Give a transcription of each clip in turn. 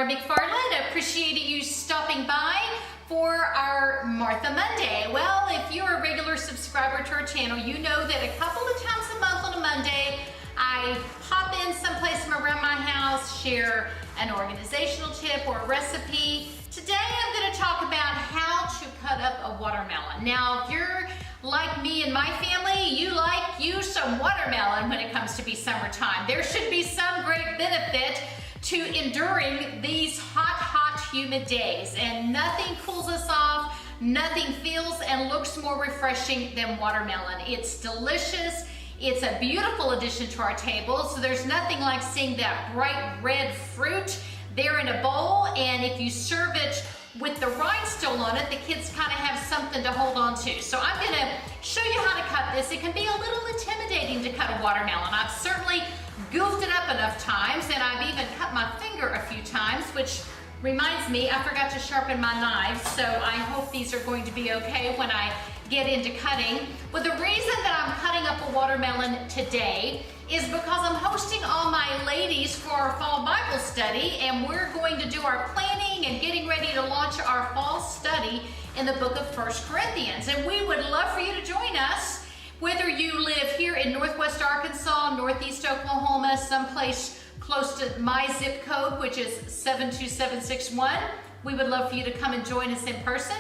Barb McFarland. I appreciate you stopping by for our Martha Monday. Well, if you're a regular subscriber to our channel, you know that a couple of times a month on a Monday, I pop in someplace from around my house, share an organizational tip or a recipe. Today I'm going to talk about how to cut up a watermelon. Now, if you're like me and my family, you like some watermelon when it comes to be summertime. There should be some great benefit to enduring these hot, humid days. And nothing cools us off, nothing feels and looks more refreshing than watermelon. It's delicious. It's a beautiful addition to our table. So there's nothing like seeing that bright red fruit there in a bowl. And if you serve it with the rind still on it, the kids kind of have something to hold on to. So I'm going to show you how to cut this. It can be a little intimidating to cut a watermelon. I've certainly goofed it up enough times, and I've even cut my finger a few times, which reminds me, I forgot to sharpen my knives, so I hope these are going to be okay when I get into cutting. But the reason that I'm cutting up a watermelon today is because I'm hosting all my ladies for our fall Bible study, and we're going to do our planning and getting ready to launch our fall study in the book of 1 Corinthians. And we would love for you to join us, whether you live here in Northwest Arkansas, Northeast Oklahoma, someplace close to my zip code, which is 72761. We would love for you to come and join us in person,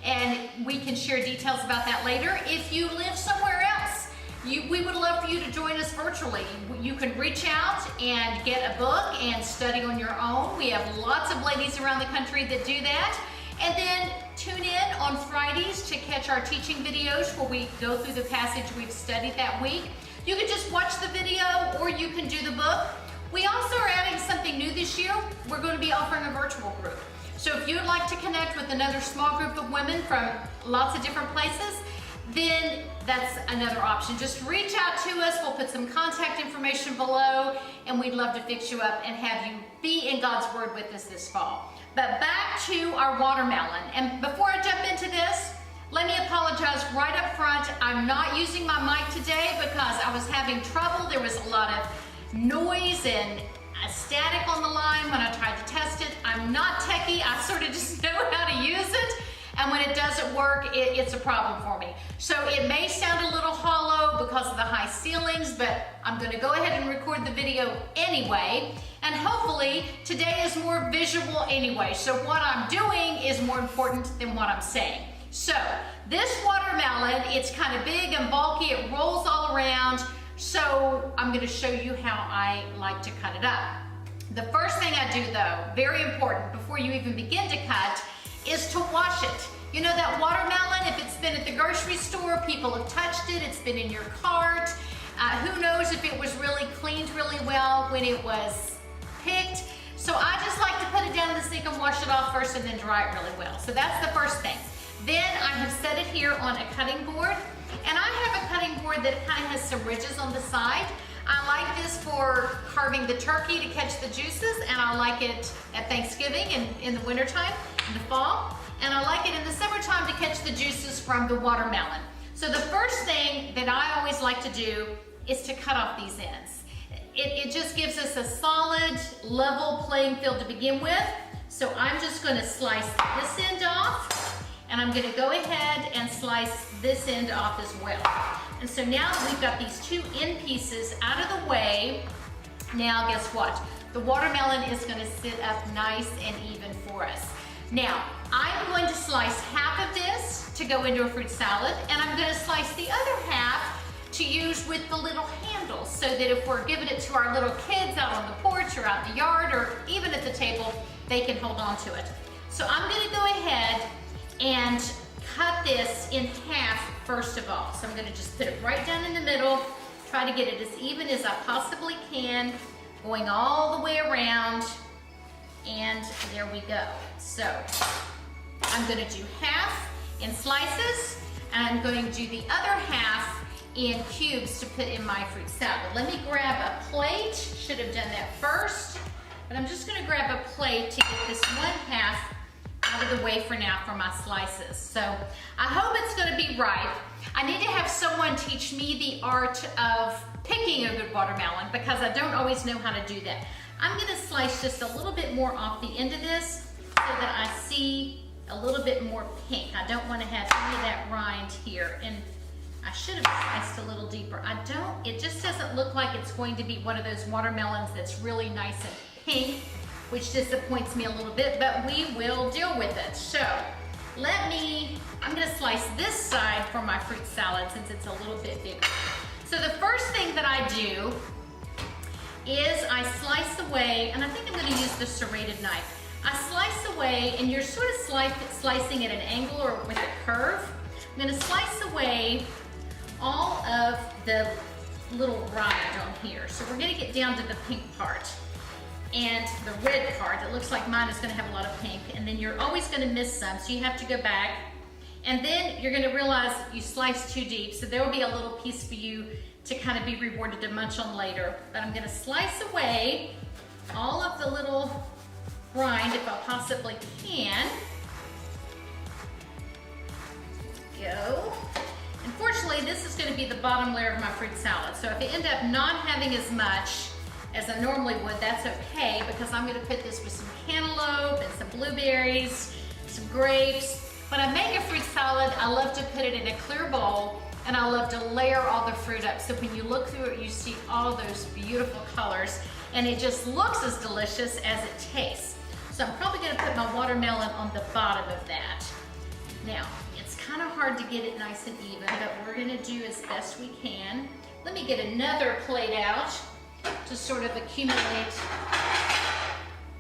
and we can share details about that later. If you live somewhere else, we would love for you to join us virtually. You can reach out and get a book and study on your own. We have lots of ladies around the country that do that. And then tune in on Fridays to catch our teaching videos where we go through the passage we've studied that week. You can just watch the video or you can do the book. We also are adding something new this year. We're going to be offering a virtual group. So if you'd like to connect with another small group of women from lots of different places, then that's another option. Just reach out to us. We'll put some contact information below, and we'd love to fix you up and have you be in God's Word with us this fall. But back to our watermelon. And before I jump into this, let me apologize right up front. I'm not using my mic today because I was having trouble. There was a lot of noise and static on the line when I tried to test it. I'm not techie. I sort of just know how to use it. And when it doesn't work, it's a problem for me. So it may sound a little hollow because of the high ceilings, but I'm going to go ahead and record the video anyway. And hopefully today is more visual anyway. So what I'm doing is more important than what I'm saying. So this watermelon, it's kind of big and bulky. It rolls all around. So I'm going to show you how I like to cut it up. The first thing I do though, very important, before you even begin to cut, is to wash it. You know that watermelon, if it's been at the grocery store, people have touched it, it's been in your cart. Who knows if it was really cleaned really well when it was picked. So I just like to put it down in the sink and wash it off first and then dry it really well. So that's the first thing. Then I have set it here on a cutting board, and I have a cutting board that kind of has some ridges on the side. I like this for carving the turkey to catch the juices, and I like it at Thanksgiving and in the wintertime, in the fall, and I like it in the summertime to catch the juices from the watermelon. So the first thing that I always like to do is to cut off these ends. It just gives us a solid, level playing field to begin with. So I'm just going to slice this end off, and I'm going to go ahead and slice this end off as well. And so now that we've got these two end pieces out of the way, now guess what? The watermelon is going to sit up nice and even for us. Now, I'm going to slice half of this to go into a fruit salad, and I'm going to slice the other half to use with the little handles, so that if we're giving it to our little kids out on the porch or out in the yard or even at the table, they can hold on to it. So I'm going to go ahead and cut this in half first of all. So I'm going to just put it right down in the middle, try to get it as even as I possibly can, going all the way around, and there we go. So I'm going to do half in slices, and I'm going to do the other half in cubes to put in my fruit salad. Let me grab a plate. Should have done that first, but I'm just going to grab a plate to get this one half out of the way for now for my slices. So I hope it's going to be ripe. I need to have someone teach me the art of picking a good watermelon because I don't always know how to do that. I'm gonna slice just a little bit more off the end of this so that I see a little bit more pink. I don't want to have any of that rind here, and I should have sliced a little deeper. It just doesn't look like it's going to be one of those watermelons that's really nice and pink, which disappoints me a little bit, but we will deal with it. So I'm gonna slice this side for my fruit salad since it's a little bit bigger. So the first thing that I do is I slice away, and I think I'm gonna use the serrated knife. I slice away, and you're sort of slicing at an angle or with a curve. I'm gonna slice away all of the little rind on here. So we're gonna get down to the pink part and the red part. It looks like mine is gonna have a lot of pink, and then you're always gonna miss some, so you have to go back. And then you're gonna realize you sliced too deep, so there will be a little piece for you to kind of be rewarded to munch on later. But I'm gonna slice away all of the little rind if I possibly can. Go. Unfortunately, this is going to be the bottom layer of my fruit salad. So if I end up not having as much as I normally would, that's okay, because I'm going to put this with some cantaloupe and some blueberries, some grapes. When I make a fruit salad, I love to put it in a clear bowl, and I love to layer all the fruit up. So when you look through it, you see all those beautiful colors, and it just looks as delicious as it tastes. So I'm probably gonna put my watermelon on the bottom of that. Now, it's kind of hard to get it nice and even, but we're gonna do as best we can. Let me get another plate out to sort of accumulate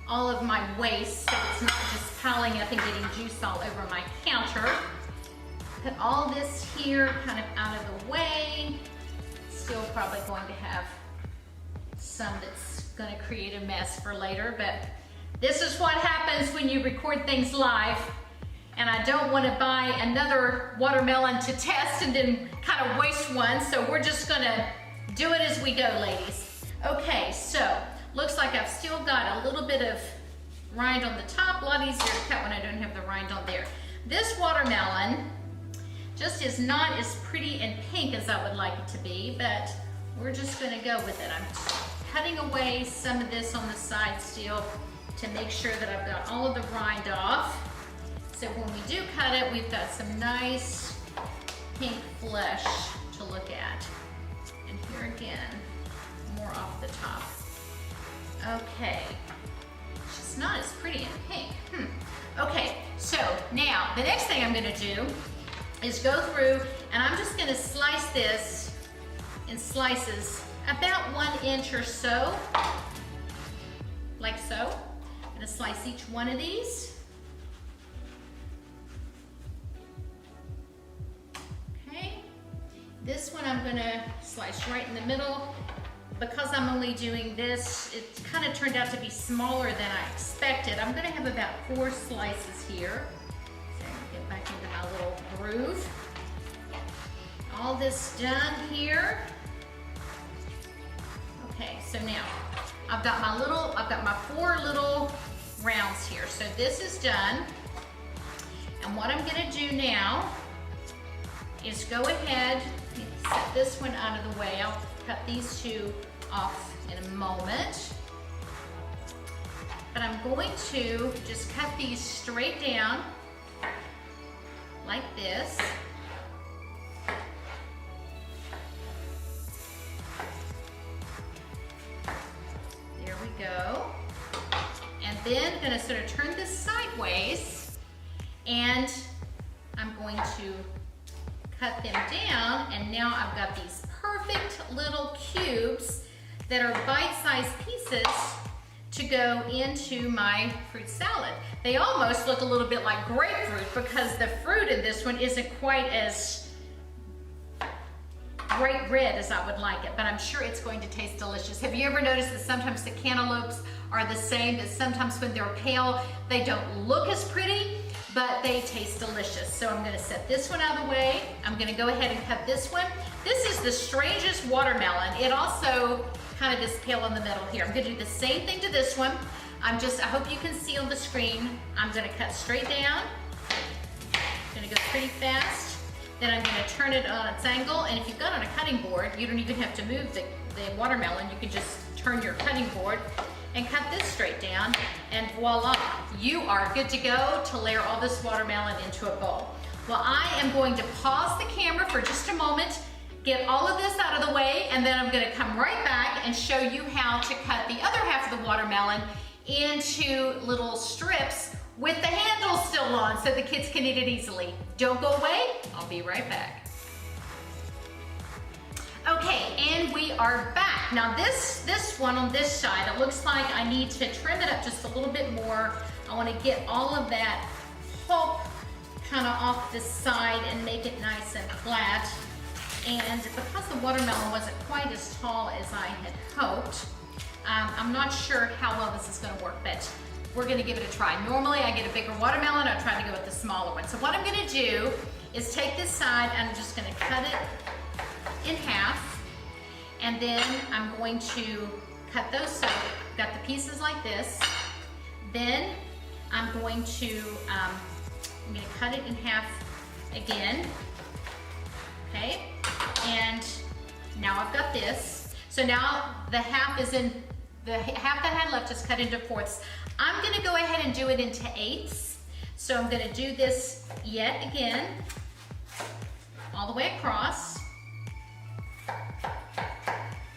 all of my waste so it's not just piling up and getting juice all over my counter. Put all this here kind of out of the way. Still probably going to have some that's gonna create a mess for later, but this is what happens when you record things live, and I don't want to buy another watermelon to test and then kind of waste one, so we're just gonna do it as we go, ladies. Okay, so looks like I've still got a little bit of rind on the top. A lot easier to cut when I don't have the rind on there. This watermelon just is not as pretty and pink as I would like it to be, but we're just gonna go with it. I'm cutting away some of this on the side still to make sure that I've got all of the rind off. So when we do cut it, we've got some nice pink flesh to look at. And here again, more off the top. Okay, it's just not as pretty and pink. Okay, so now the next thing I'm gonna do is go through, and I'm just gonna slice this in slices about 1 inch or so, like so. I'm gonna slice each one of these. Okay, this one I'm gonna slice right in the middle. Because I'm only doing this, it kind of turned out to be smaller than I expected. I'm gonna have about 4 slices here. So I'm gonna get back into my little groove. All this done here. Okay, so now I've got my 4 little rounds here. So this is done. And what I'm gonna do now is go ahead and set this one out of the way. I'll cut these 2 off in a moment. But I'm going to just cut these straight down like this. There we go. And then I'm gonna sort of turn this sideways, and I'm going to cut them down, and now I've got these perfect little cubes that are bite-sized pieces to go into my fruit salad. They almost look a little bit like grapefruit because the fruit in this one isn't quite as bright red as I would like it, but I'm sure it's going to taste delicious. Have you ever noticed that sometimes the cantaloupes are the same, that sometimes when they're pale, they don't look as pretty, but they taste delicious. So I'm gonna set this one out of the way. I'm gonna go ahead and cut this one. This is the strangest watermelon. It also kind of is pale in the middle here. I'm gonna do the same thing to this one. I hope you can see on the screen. I'm gonna cut straight down. I'm gonna go pretty fast. Then I'm gonna turn it on its angle. And if you've got on a cutting board, you don't even have to move the watermelon. You can just turn your cutting board. and cut this straight down, and voila, you are good to go to layer all this watermelon into a bowl. Well, I am going to pause the camera for just a moment, get all of this out of the way, and then I'm gonna come right back and show you how to cut the other half of the watermelon into little strips with the handle still on so the kids can eat it easily. Don't go away, I'll be right back. Okay, and we are back. Now this one on this side, it looks like I need to trim it up just a little bit more. I want to get all of that pulp kind of off the side and make it nice and flat. And because the watermelon wasn't quite as tall as I had hoped, I'm not sure how well this is going to work, but we're going to give it a try. Normally I get a bigger watermelon, I try to go with the smaller one. So what I'm going to do is take this side and I'm just going to cut it in half, and then I'm going to cut those. So I've got the pieces like this. Then I'm going to cut it in half again. Okay, and now I've got this. So now the half is in, the half that I had left is cut into fourths. I'm gonna go ahead and do it into eighths. So I'm gonna do this yet again, all the way across.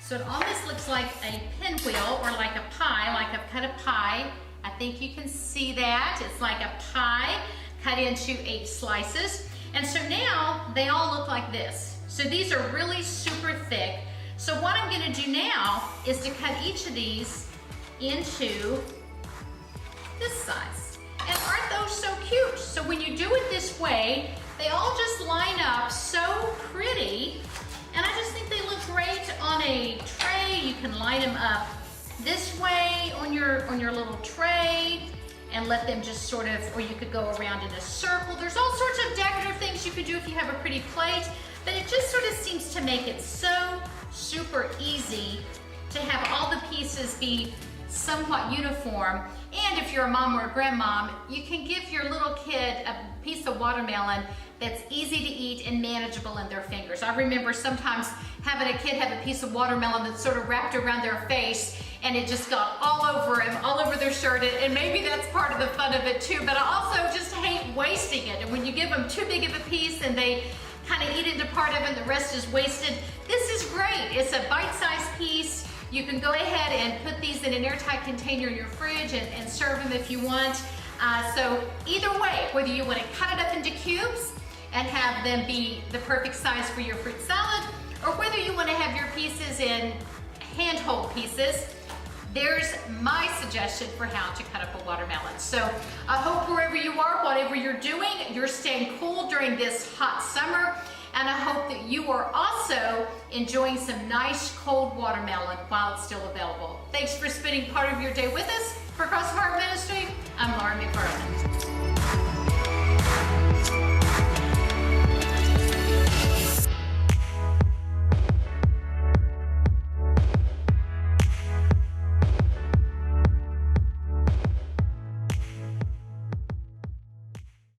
So it almost looks like a pinwheel or like a pie, like I've cut a pie. I think you can see that. It's like a pie cut into 8 slices. And so now they all look like this. So these are really super thick. So what I'm gonna do now is to cut each of these into this size. And aren't those so cute? So when you do it this way, they all just line up so pretty. And I just think they look great on a tray. You can line them up this way on your little tray and let them just sort of, or you could go around in a circle. There's all sorts of decorative things you could do if you have a pretty plate, but it just sort of seems to make it so super easy to have all the pieces be somewhat uniform. And if you're a mom or a grandmom, you can give your little kid a piece of watermelon that's easy to eat and manageable in their fingers. I remember sometimes having a kid have a piece of watermelon that's sort of wrapped around their face and it just got all over him, all over their shirt, and maybe that's part of the fun of it too, but I also just hate wasting it. And when you give them too big of a piece and they kind of eat into part of it and the rest is wasted, this is great. It's a bite-sized piece. You can go ahead and put these in an airtight container in your fridge and serve them if you want. So either way, whether you want to cut it up into cubes and have them be the perfect size for your fruit salad, or whether you want to have your pieces in hand-hold pieces, there's my suggestion for how to cut up a watermelon. So I hope wherever you are, whatever you're doing, you're staying cool during this hot summer. And I hope that you are also enjoying some nice cold watermelon while it's still available. Thanks for spending part of your day with us. For Cross Heart Ministry, I'm Laura McFarland.